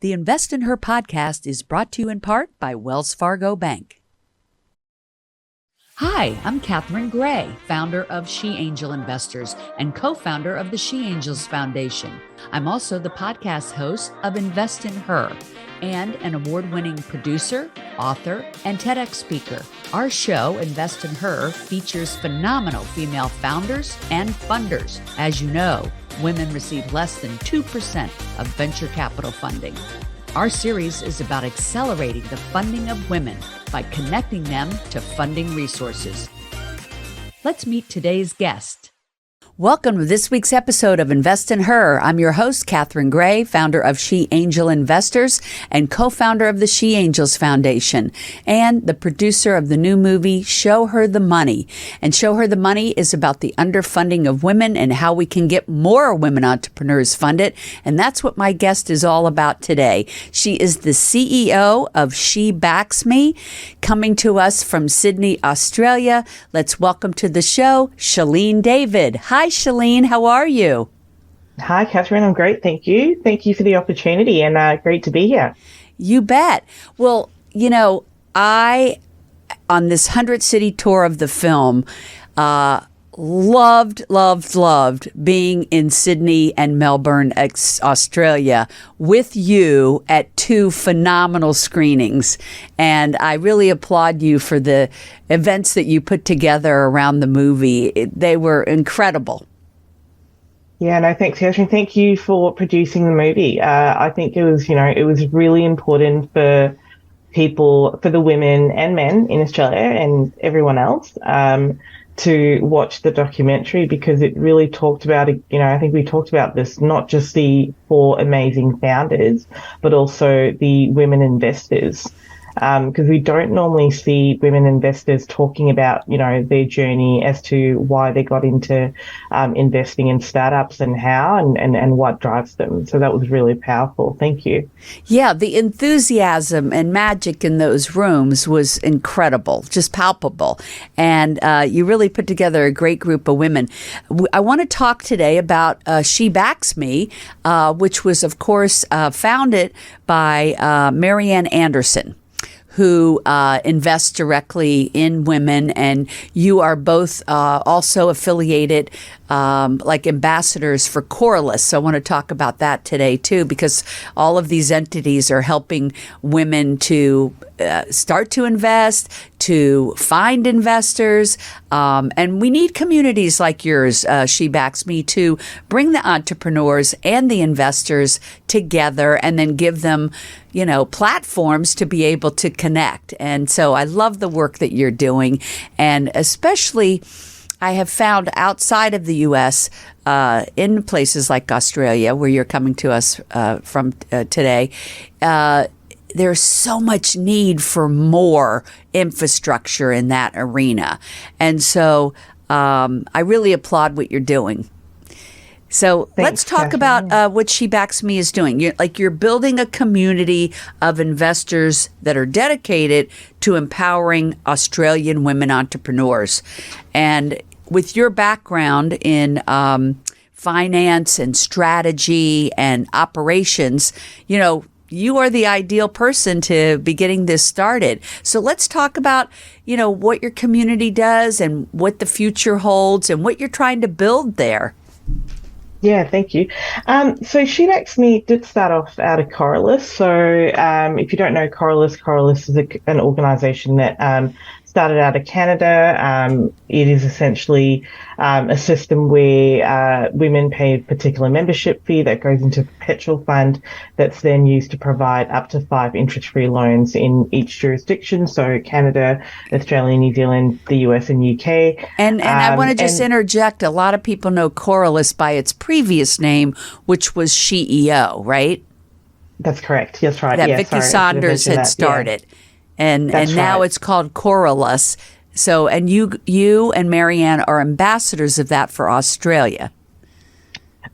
The Invest in Her podcast is brought to you in part by Wells Fargo Bank. Hi, I'm Catherine Gray, founder of She Angel Investors and co-founder of the She Angels Foundation. I'm also the podcast host of Invest in Her and an award-winning producer, author, and TEDx speaker. Our show, Invest in Her, features phenomenal female founders and funders. As you know, women receive less than 2% of venture capital funding. Our series is about accelerating the funding of women by connecting them to funding resources. Let's meet today's guest. Welcome to this week's episode of Invest in Her. I'm your host, Catherine Gray, founder of She Angel Investors and co-founder of the She Angels Foundation, and the producer of the new movie, Show Her the Money. And Show Her the Money is about the underfunding of women and how we can get more women entrepreneurs funded. And that's what my guest is all about today. She is the CEO of She Backs Me, coming to us from Sydney, Australia. Let's welcome to the show, Shelin David. Hi, Shelin. How are you? Hi, Catherine. I'm great. Thank you. Thank you for the opportunity and great to be here. You bet. Well, you know, on this 100-city tour of the film, loved being in Sydney and Melbourne, Australia with you at two phenomenal screenings. And I really applaud you for the events that you put together around the movie. They were incredible. Yeah, no, thanks, Catherine. Thank you for producing the movie. I think it was really important for people, for the women and men in Australia and everyone else, to watch the documentary because it really talked about, I think we talked about this, not just the four amazing founders, but also the women investors. Because we don't normally see women investors talking about, their journey as to why they got into investing in startups and how and what drives them. So that was really powerful. Thank you. Yeah, the enthusiasm and magic in those rooms was incredible, just palpable. And you really put together a great group of women. I want to talk today about She Backs Me, which was, of course, founded by Marianne Anderson, who invests directly in women, and you are both also affiliated like ambassadors for Coralus. So I want to talk about that today too, because all of these entities are helping women to start to invest, to find investors, and we need communities like yours, She Backs Me, to bring the entrepreneurs and the investors together and then give them, platforms to be able to connect. And so I love the work that you're doing, and especially I have found outside of the U.S., in places like Australia, where you're coming to us from today, there's so much need for more infrastructure in that arena. And so I really applaud what you're doing. So let's talk about what She Backs Me is doing. You're building a community of investors that are dedicated to empowering Australian women entrepreneurs. And with your background in finance and strategy and operations, you are the ideal person to be getting this started. So let's talk about, what your community does and what the future holds and what you're trying to build there. Yeah, thank you. So She Backs Me did start off out of Coralus. So if you don't know Coralus is an organization that started out of Canada. It is essentially a system where women pay a particular membership fee that goes into a perpetual fund that's then used to provide up to 5 interest-free loans in each jurisdiction. So Canada, Australia, New Zealand, the US, and UK. And I want to just interject. A lot of people know Coralus by its previous name, which was SheEO, right? That's correct. That's right. That Vicky Saunders had started. Yeah. And now it's called Coralus. So, and you and Marianne are ambassadors of that for Australia.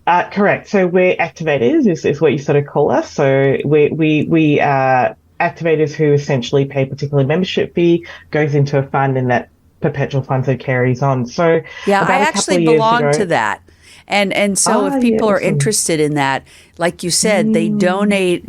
Correct. So we're activators, is what you sort of call us. So we are activators who essentially pay a particular membership fee, goes into a fund, and that perpetual fund so carries on. So yeah, I actually belong to that. And so if people are awesome. interested in that, like you said, they donate.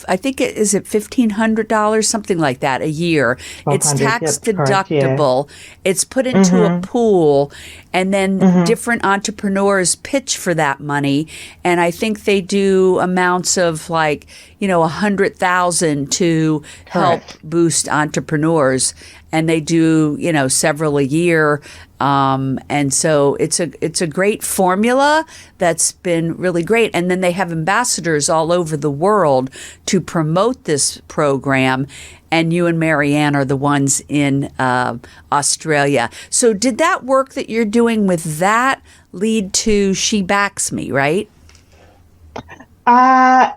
I think is it $1,500, something like that, a year. It's 1,200, tax yep, correct, yeah. deductible. It's put into a pool, and then Mm-hmm. different entrepreneurs pitch for that money. And I think they do amounts of like 100,000 to help Correct. boost entrepreneurs, and they do several a year. And so it's a great formula that's been really great. And then they have ambassadors all over the world to promote this program. And you and Marianne are the ones in Australia. So did that work that you're doing with that lead to She Backs Me, right? Uh,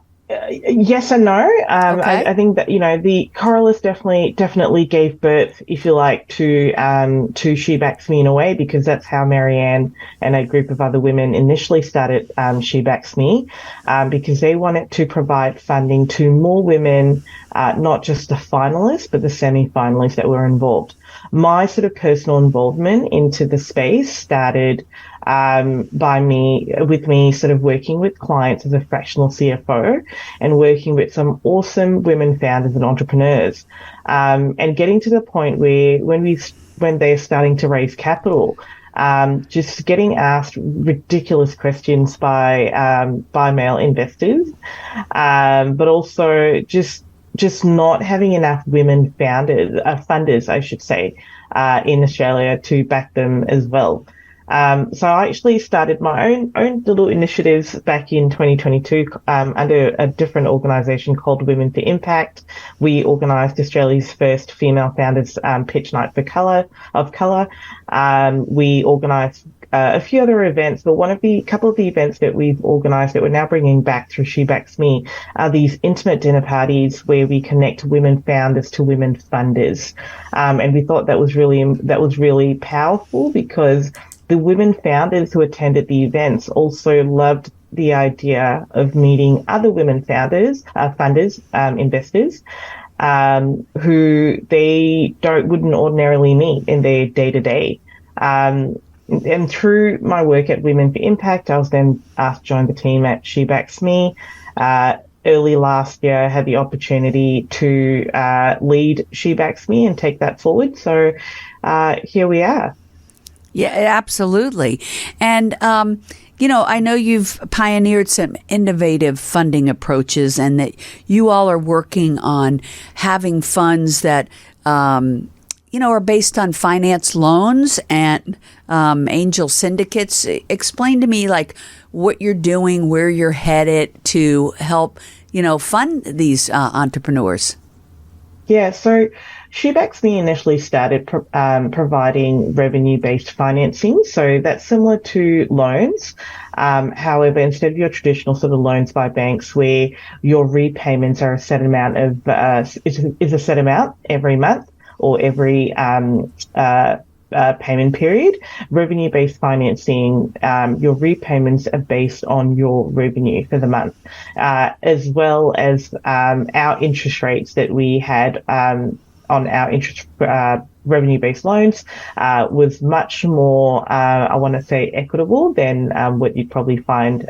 yes and no. Okay. I think that the Coralists definitely gave birth, if you like, to She Backs Me in a way, because that's how Marianne and a group of other women initially started She Backs Me, because they wanted to provide funding to more women, not just the finalists but the semi-finalists that were involved. My sort of personal involvement into the space started with me sort of working with clients as a fractional CFO and working with some awesome women founders and entrepreneurs, and getting to the point where when they're starting to raise capital, just getting asked ridiculous questions by male investors, but also just not having enough women funders, I should say, in Australia to back them as well. So I actually started my own little initiatives back in 2022 under a different organisation called Women for Impact. We organised Australia's first female founders pitch night of colour. We organised a few other events, but couple of the events that we've organised that we're now bringing back through She Backs Me are these intimate dinner parties where we connect women founders to women funders, and we thought that was really powerful because the women founders who attended the events also loved the idea of meeting other women funders, investors, who they wouldn't ordinarily meet in their day to day. And through my work at Women for Impact, I was then asked to join the team at She Backs Me. Early last year, I had the opportunity to lead She Backs Me and take that forward. So here we are. Yeah, absolutely. And, I know you've pioneered some innovative funding approaches and that you all are working on having funds that, are based on finance loans and angel syndicates. Explain to me, like, what you're doing, where you're headed to help, fund these entrepreneurs. Yeah, so She Backs Me initially started providing revenue-based financing. So that's similar to loans. However, instead of your traditional sort of loans by banks where your repayments are a set amount is a set amount every month or every payment period, revenue-based financing, your repayments are based on your revenue for the month, as well as our interest rates that we had on our revenue-based loans was much more, I want to say, equitable than what you'd probably find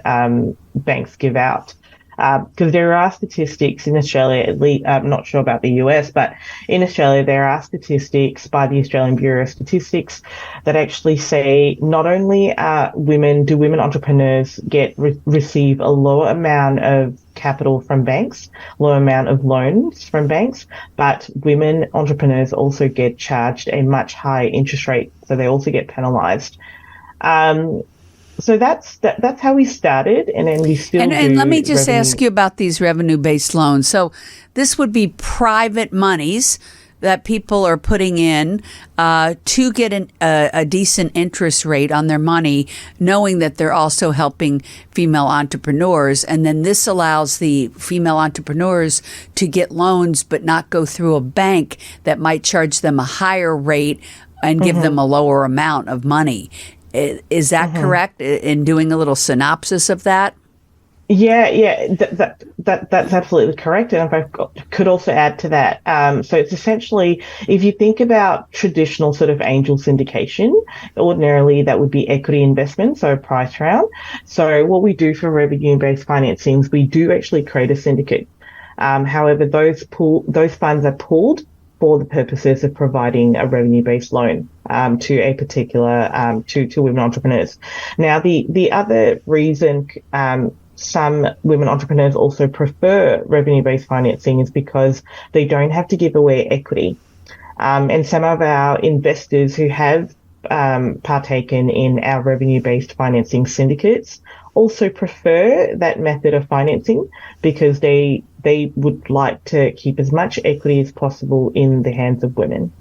banks give out. Because there are statistics in Australia, at least, I'm not sure about the US, but in Australia, there are statistics by the Australian Bureau of Statistics that actually say not only do women entrepreneurs receive a lower amount of capital from banks, lower amount of loans from banks, but women entrepreneurs also get charged a much higher interest rate, so they also get penalised. So that's how we started, and then we still do. And let me just ask you about these revenue-based loans. So this would be private monies that people are putting in to get a decent interest rate on their money, knowing that they're also helping female entrepreneurs. And then this allows the female entrepreneurs to get loans but not go through a bank that might charge them a higher rate and give them a lower amount of money. Is that correct in doing a little synopsis of that? Yeah, that's absolutely correct. And if could also add to that, so it's essentially, if you think about traditional sort of angel syndication, ordinarily that would be equity investment, so price round. So what we do for revenue-based financings, we do actually create a syndicate. However, those funds are pooled for the purposes of providing a revenue-based loan to a particular to women entrepreneurs. Now, the other reason some women entrepreneurs also prefer revenue-based financing is because they don't have to give away equity. And some of our investors who have partaken in our revenue-based financing syndicates also prefer that method of financing because they would like to keep as much equity as possible in the hands of women.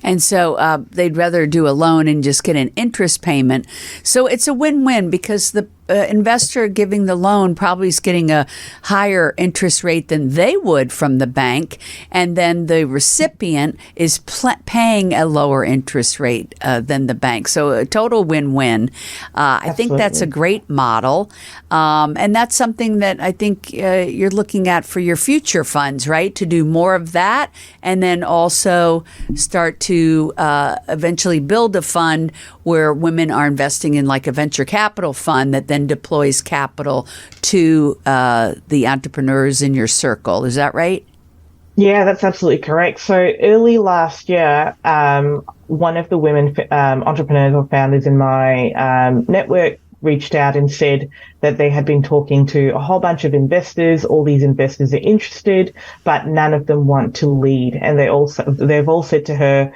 And so they'd rather do a loan and just get an interest payment. So it's a win-win because the investor giving the loan probably is getting a higher interest rate than they would from the bank. And then the recipient is paying a lower interest rate than the bank. So a total win-win. I think that's a great model. And that's something that I think you're looking at for your future funds, right? To do more of that and then also start to eventually build a fund where women are investing in like a venture capital fund that then deploys capital to the entrepreneurs in your circle. Is that right? Yeah, that's absolutely correct. So early last year, one of the women entrepreneurs or founders in my network reached out and said that they had been talking to a whole bunch of investors. All these investors are interested, but none of them want to lead. And they've all said to her,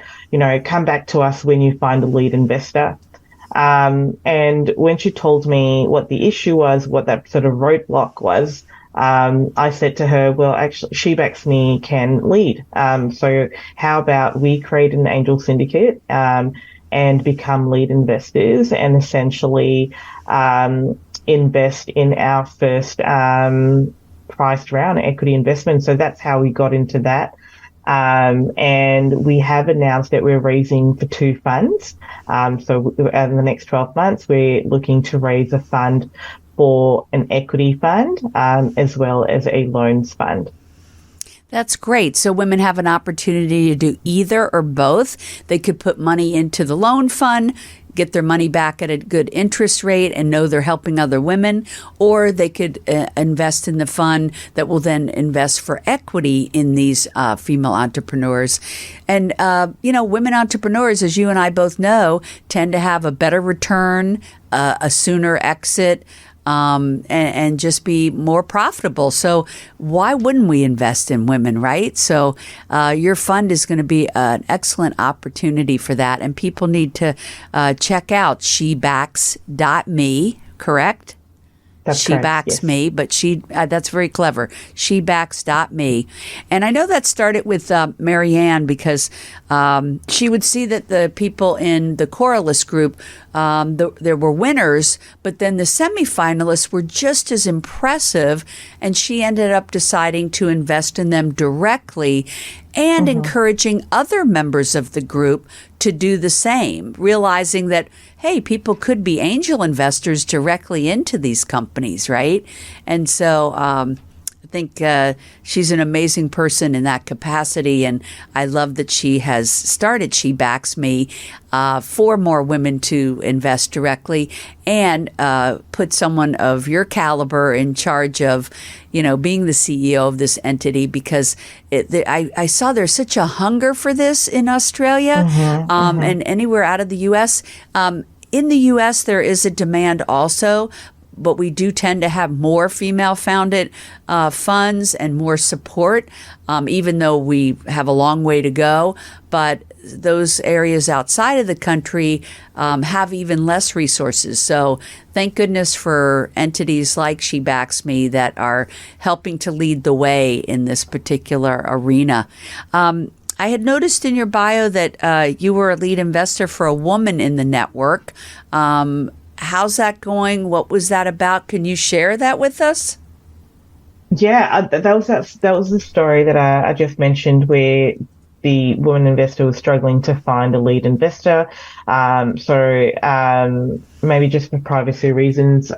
come back to us when you find a lead investor. And when she told me what the issue was, what that sort of roadblock was, I said to her, well, actually, She Backs Me can lead. So how about we create an angel syndicate, and become lead investors and essentially, invest in our first, priced round equity investment. So that's how we got into that. And we have announced that we're raising for 2 funds. So in the next 12 months, we're looking to raise a fund for an equity fund, as well as a loans fund. That's great. So women have an opportunity to do either or both. They could put money into the loan fund, get their money back at a good interest rate and know they're helping other women, or they could invest in the fund that will then invest for equity in these female entrepreneurs. And, women entrepreneurs, as you and I both know, tend to have a better return, a sooner exit, and just be more profitable. So why wouldn't we invest in women, right? So your fund is going to be an excellent opportunity for that. And people need to check out shebacks.me, correct? That's She correct, Backs yes. Me, but that's very clever. Shebacks.me. And I know that started with Marianne because she would see that the people in the Coralist group, there were winners, but then the semifinalists were just as impressive. And she ended up deciding to invest in them directly and encouraging other members of the group to do the same, realizing that, hey, people could be angel investors directly into these companies, right? And so I think she's an amazing person in that capacity, and I love that she has started She Backs Me for more women to invest directly and put someone of your caliber in charge of, being the CEO of this entity, because I saw there's such a hunger for this in Australia and anywhere out of the U.S. In the U.S., there is a demand also, but we do tend to have more female-founded funds and more support, even though we have a long way to go. But those areas outside of the country have even less resources. So thank goodness for entities like She Backs Me that are helping to lead the way in this particular arena. I had noticed in your bio that you were a lead investor for a woman in the network. How's that going? What was that about? Can you share that with us? Yeah, that was the story that I just mentioned, where the woman investor was struggling to find a lead investor. So maybe just for privacy reasons,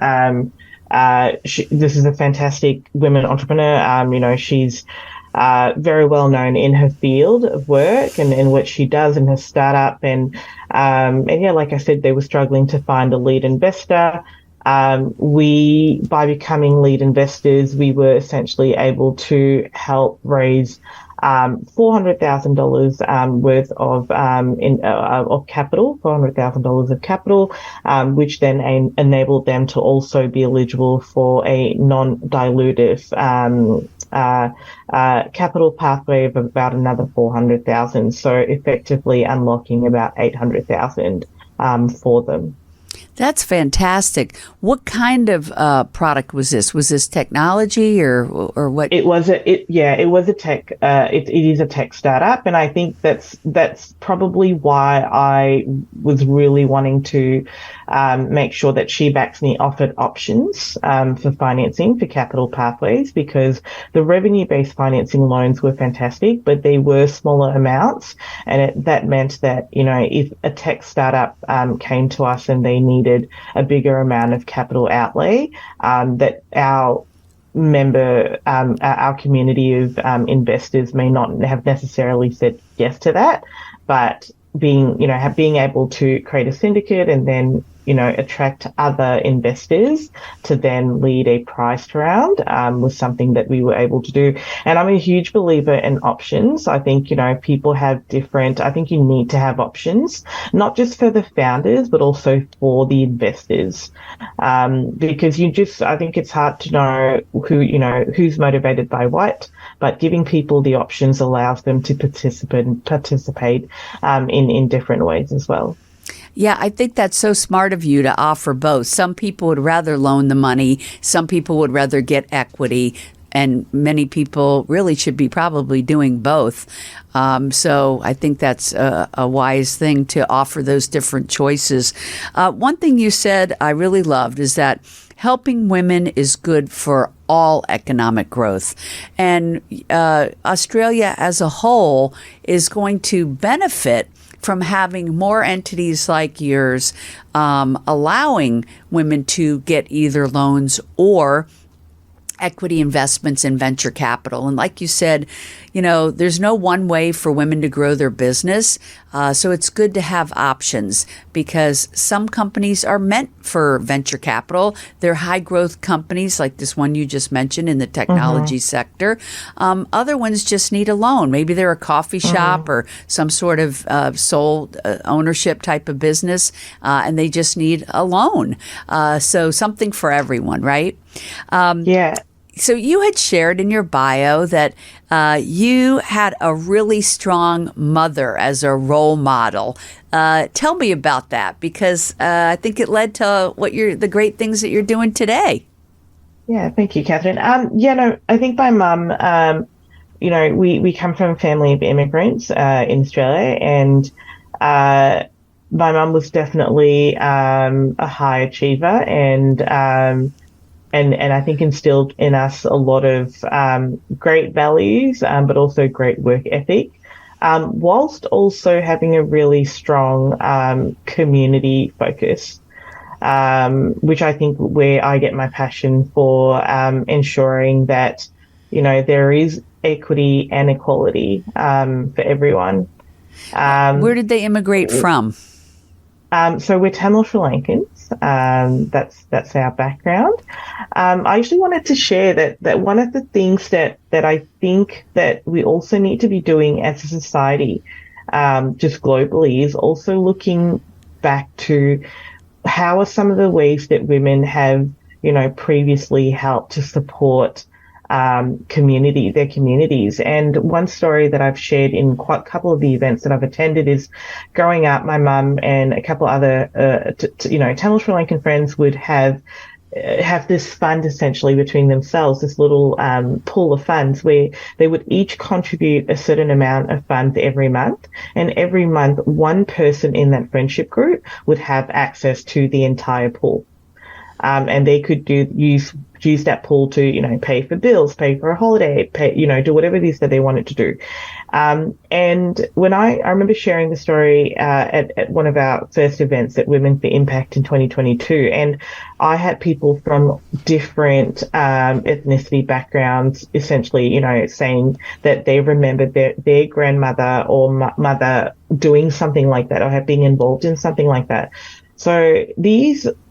This is a fantastic women entrepreneur. She's very well known in her field of work and in what she does in her startup. And yeah, like I said, they were struggling to find a lead investor. By becoming lead investors, we were essentially able to help raise $400,000 worth of capital, $400,000 of capital, which then enabled them to also be eligible for a non-dilutive capital pathway of about another 400,000. So effectively unlocking about 800,000 for them. That's fantastic. What kind of product was this? Was this technology or what? It was a tech. It is a tech startup, and I think that's probably why I was really wanting to make sure that She Backs Me offered options for financing for capital pathways, because the revenue-based financing loans were fantastic, but they were smaller amounts, and that meant that if a tech startup came to us and they needed a bigger amount of capital outlay, that our community of investors may not have necessarily said yes to that, but being able to create a syndicate and then attract other investors to then lead a priced round was something that we were able to do. And I'm a huge believer in options. I think, people have I think you need to have options, not just for the founders, but also for the investors. Because I think it's hard to know who's motivated by what, but giving people the options allows them to participate in different ways as well. Yeah, I think that's so smart of you to offer both. Some people would rather loan the money. Some people would rather get equity. And many people really should be probably doing both. So I think that's a wise thing to offer those different choices. One thing you said I really loved is that helping women is good for all economic growth. And Australia as a whole is going to benefit from having more entities like yours, allowing women to get either loans or equity investments in venture capital. And like you said, there's no one way for women to grow their business. So it's good to have options, because some companies are meant for venture capital. They're high growth companies like this one you just mentioned in the technology sector. Other ones just need a loan. Maybe they're a coffee shop or some sort of sole ownership type of business, and they just need a loan. So something for everyone, right? Yeah. So you had shared in your bio that you had a really strong mother as a role model. Tell me about that, because I think it led to the great things that you're doing today. Yeah, thank you, Catherine. I think my mum, we come from a family of immigrants in Australia, and my mum was definitely a high achiever, and I think instilled in us a lot of great values, but also great work ethic, whilst also having a really strong community focus, which I think where I get my passion for ensuring that, there is equity and equality for everyone. Where did they immigrate from? So we're Tamil Sri Lankans. That's our background. I actually wanted to share that one of the things that I think that we also need to be doing as a society, just globally, is also looking back to how are some of the ways that women have, previously helped to support their communities. And one story that I've shared in quite a couple of the events that I've attended is, growing up, my mum and a couple other, Tamil Sri Lankan friends would have this fund essentially between themselves, this little pool of funds where they would each contribute a certain amount of funds every month. And every month, one person in that friendship group would have access to the entire pool. And they could use use that pool to, pay for bills, pay for a holiday, pay, do whatever it is that they wanted to do. And when I remember sharing the story at one of our first events at Women for Impact in 2022, and I had people from different ethnicity backgrounds, essentially, saying that they remembered their grandmother or mother doing something like that, or have been involved in something like that. So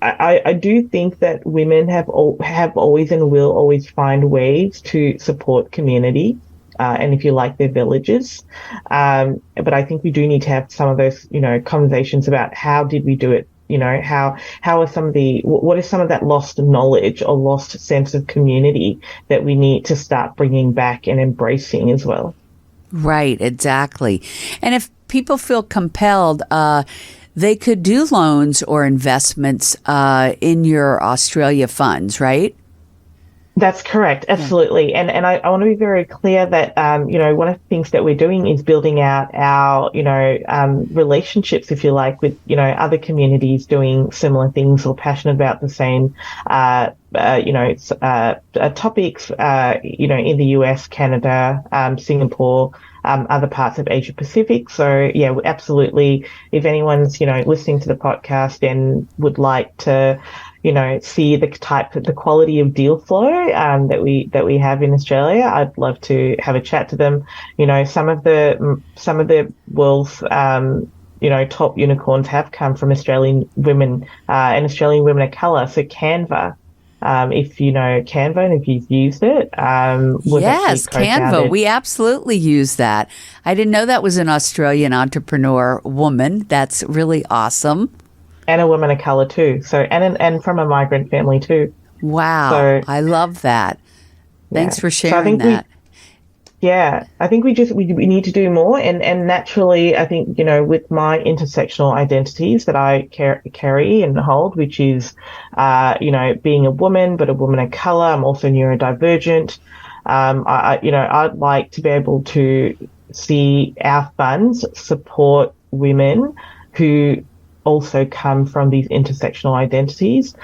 I do think that women have always and will always find ways to support community, and if you like, their villages. But I think we do need to have some of those, conversations about how did we do it? How are what is some of that lost knowledge or lost sense of community that we need to start bringing back and embracing as well? Right, exactly. And if people feel compelled, they could do loans or investments in your Australia funds, right? That's correct. Absolutely. Yeah. And I want to be very clear that, one of the things that we're doing is building out our, relationships, if you like, with, other communities doing similar things or passionate about the same, topics, in the US, Canada, Singapore, other parts of Asia Pacific. So yeah, absolutely. If anyone's, listening to the podcast and would like to, see the quality of deal flow that we have in Australia, I'd love to have a chat to them. Some of the world's top unicorns have come from Australian women and Australian women of colour. So Canva. If you know Canva and if you've used it, yes, Canva. We absolutely use that. I didn't know that was an Australian entrepreneur woman. That's really awesome. And a woman of color too. So and from a migrant family too. Wow, so, I love that. Thanks for sharing that. I think we need to do more, and naturally, I think with my intersectional identities that I carry and hold, which is being a woman but a woman of color. I'm also neurodivergent. I'd like to be able to see our funds support women who also come from these intersectional identities,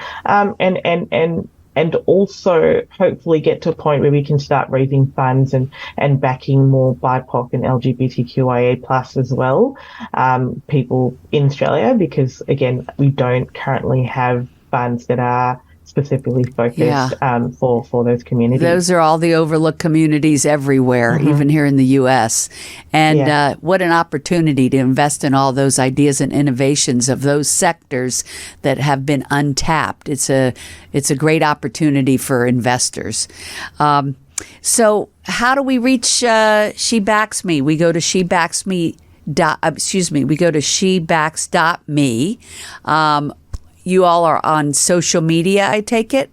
and also hopefully get to a point where we can start raising funds and backing more BIPOC and LGBTQIA plus as well, people in Australia, because again, we don't currently have funds that are specifically focused for those communities. Those are all the overlooked communities everywhere, even here in the U.S. And what an opportunity to invest in all those ideas and innovations of those sectors that have been untapped. It's a great opportunity for investors. So how do we reach She Backs Me? We go to shebacks.me. We go to shebacks.me. You all are on social media, I take it?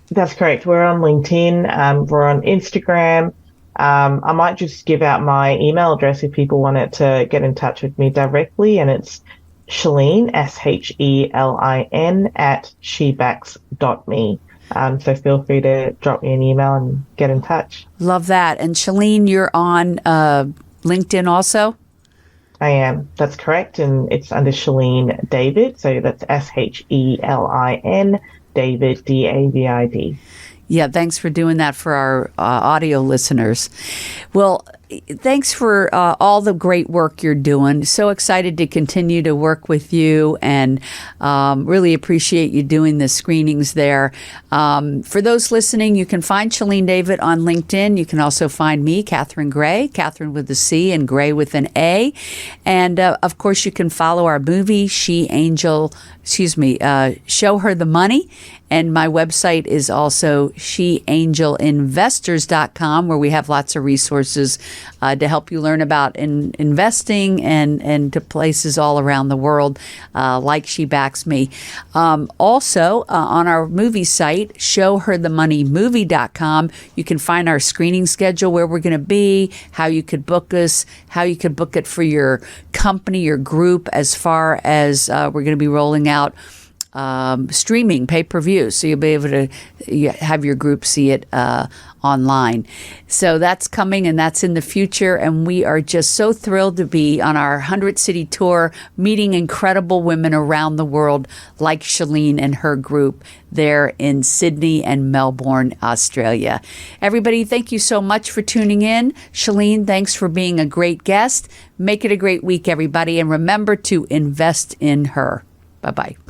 That's correct. We're on LinkedIn. We're on Instagram. I might just give out my email address if people wanted to get in touch with me directly, and it's Shelin, SHELIN, at shebacks.me. So feel free to drop me an email and get in touch. Love that. And Shelin, you're on LinkedIn also? I am. That's correct. And it's under Shelin David. So that's SHELIN David, DAVID. Yeah, thanks for doing that for our audio listeners. Well, thanks for all the great work you're doing. So excited to continue to work with you, and really appreciate you doing the screenings there. For those listening, you can find Shelin David on LinkedIn. You can also find me, Catherine Gray, Catherine with a C and Gray with an A. And of course, you can follow our movie, Show Her the Money. And my website is also sheangelinvestors.com, where we have lots of resources to help you learn about investing and to places all around the world, like She Backs Me. Also, on our movie site, showherthemoneymovie.com, you can find our screening schedule, where we're going to be, how you could book us, how you could book it for your company, your group, as far as we're going to be rolling out streaming pay-per-view, so you'll be able to have your group see it online. So that's coming, and that's in the future, and we are just so thrilled to be on our 100-city tour, meeting incredible women around the world like Shelin and her group there in Sydney and Melbourne, Australia. Everybody, thank you so much for tuning in. Shelin, thanks for being a great guest. Make it a great week, everybody, and remember to invest in her. Bye-bye.